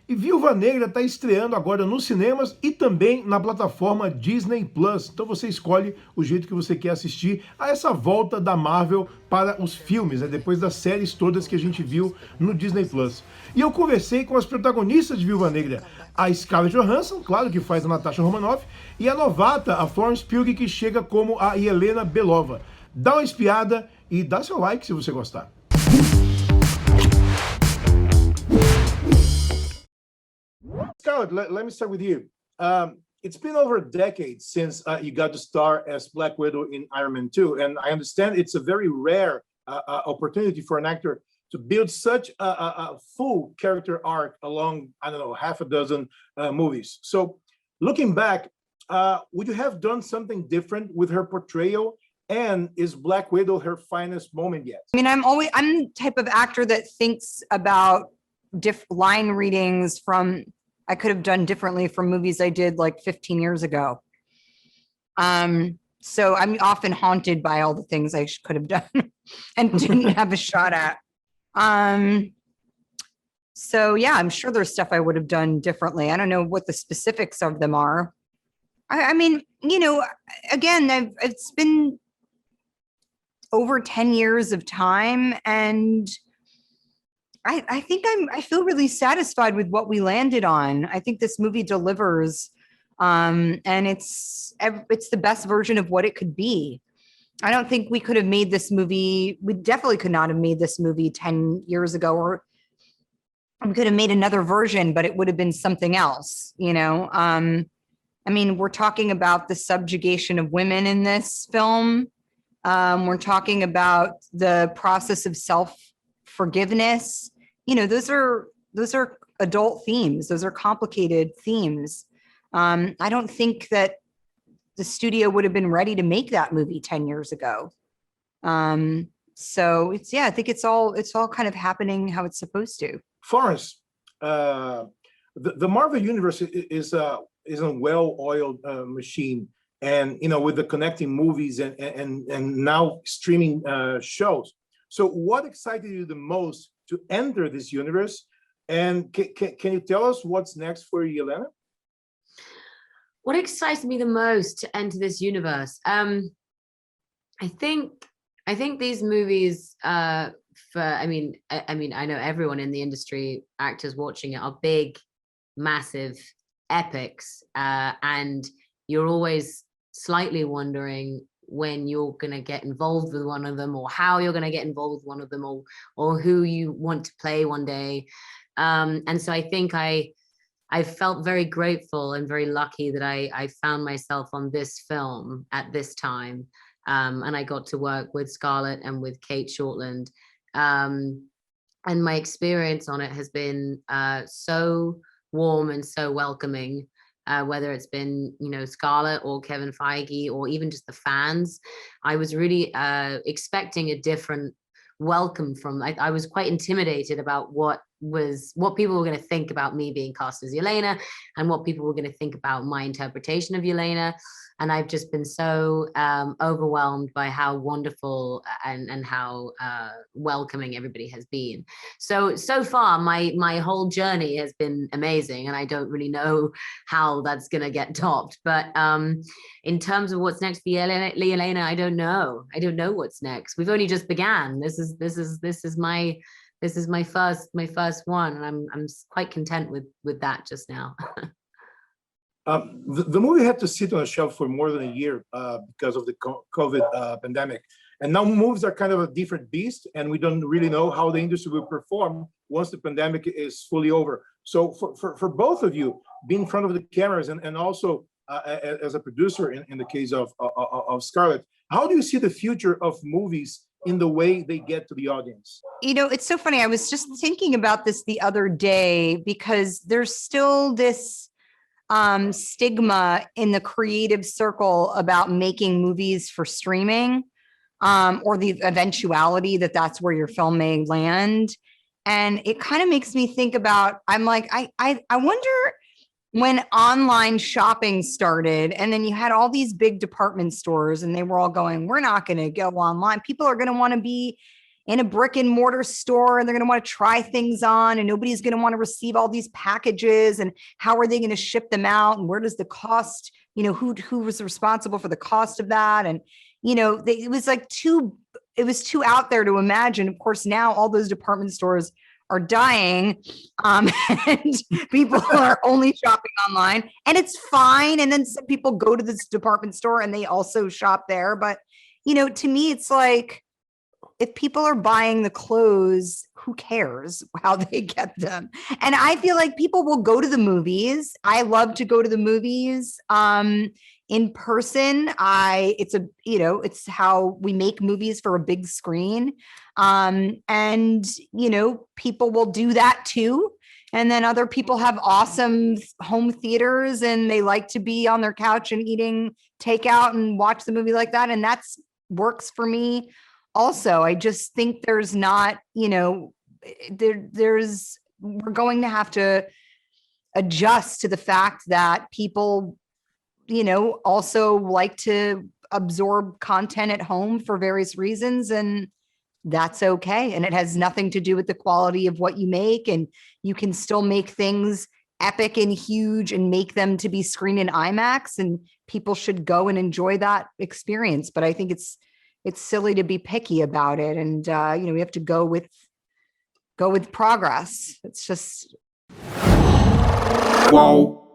E Viúva Negra está estreando agora nos cinemas e também na plataforma Disney Plus. Então você escolhe o jeito que você quer assistir a essa volta da Marvel para os filmes, né? Depois das séries todas que a gente viu no Disney Plus. E eu conversei com as protagonistas de Viúva Negra, a Scarlett Johansson, claro que faz a Natasha Romanoff, e a novata, a Florence Pugh, que chega como a Yelena Belova. Dá uma espiada e dá seu like se você gostar. Scarlett, let me start with you. It's been over a decade since you got to star as Black Widow in Iron Man 2, and I understand it's a very rare opportunity for an actor to build such a full character arc along, I don't know, half a dozen movies. So looking back, would you have done something different with her portrayal? And is Black Widow her finest moment yet? I mean, I'm the type of actor that thinks about line readings from I could have done differently from movies I did like 15 years ago. So I'm often haunted by all the things I could have done and didn't have a shot at. So yeah, I'm sure there's stuff I would have done differently. I don't know what the specifics of them are. I mean, you know, again, it's been over 10 years of time, and I think I feel really satisfied with what we landed on. I think this movie delivers, and it's the best version of what it could be. I don't think we could have made this movie. We definitely could not have made this movie 10 years ago, or we could have made another version, but it would have been something else, you know? I mean, we're talking about the subjugation of women in this film. We're talking about the process of self-forgiveness. You know, those are adult themes. Those are complicated themes. I don't think that the studio would have been ready to make that movie 10 years ago. So I think it's all kind of happening how it's supposed to. Florence, the Marvel universe is a well-oiled machine, and you know, with the connecting movies and now streaming shows. So what excited you the most to enter this universe? And can you tell us what's next for Yelena? What excites me the most to enter this universe? I think these movies, I know everyone in the industry, actors watching it, are big, massive epics, and you're always slightly wondering when you're going to get involved with one of them, or how you're going to get involved with one of them, or who you want to play one day. And so I think I felt very grateful and very lucky that I found myself on this film at this time. And I got to work with Scarlett and with Kate Shortland. And my experience on it has been so warm and so welcoming. Whether it's been, you know, Scarlett or Kevin Feige or even just the fans, I was really expecting a different welcome from. I was quite intimidated about what people were going to think about me being cast as Yelena, and what people were going to think about my interpretation of Yelena. And I've just been so overwhelmed by how wonderful and how welcoming everybody has been. So far, my whole journey has been amazing, and I don't really know how that's going to get topped. But in terms of what's next for Yelena, I don't know. I don't know what's next. We've only just began. This is my first one, and I'm quite content with that just now. The movie had to sit on a shelf for more than a year because of the COVID pandemic. And now movies are kind of a different beast, and we don't really know how the industry will perform once the pandemic is fully over. So for both of you, being in front of the cameras and also as a producer in the case of Scarlett, how do you see the future of movies in the way they get to the audience? You know, it's so funny. I was just thinking about this the other day, because there's still this stigma in the creative circle about making movies for streaming, or the eventuality that that's where your film may land. And it kind of makes me think about, I'm like, I wonder when online shopping started, and then you had all these big department stores and they were all going, we're not going to go online. People are going to want to be in a brick and mortar store and they're going to want to try things on, and nobody's going to want to receive all these packages, and how are they going to ship them out, and where does the cost, who was responsible for the cost of that? And it was too out there to imagine. Of course, now all those department stores are dying, and people are only shopping online, and it's fine. And then some people go to this department store and they also shop there. But, to me, it's like, if people are buying the clothes, who cares how they get them? And I feel like people will go to the movies. I love to go to the movies in person. It's how we make movies for a big screen. And people will do that too. And then other people have awesome home theaters and they like to be on their couch and eating takeout and watch the movie like that. And that's works for me. Also, I just think there's not, we're going to have to adjust to the fact that people, also like to absorb content at home for various reasons, and that's okay. And it has nothing to do with the quality of what you make, and you can still make things epic and huge and make them to be screened in IMAX, and people should go and enjoy that experience. But I think it's silly to be picky about it. And, we have to go with progress. It's just. Wow.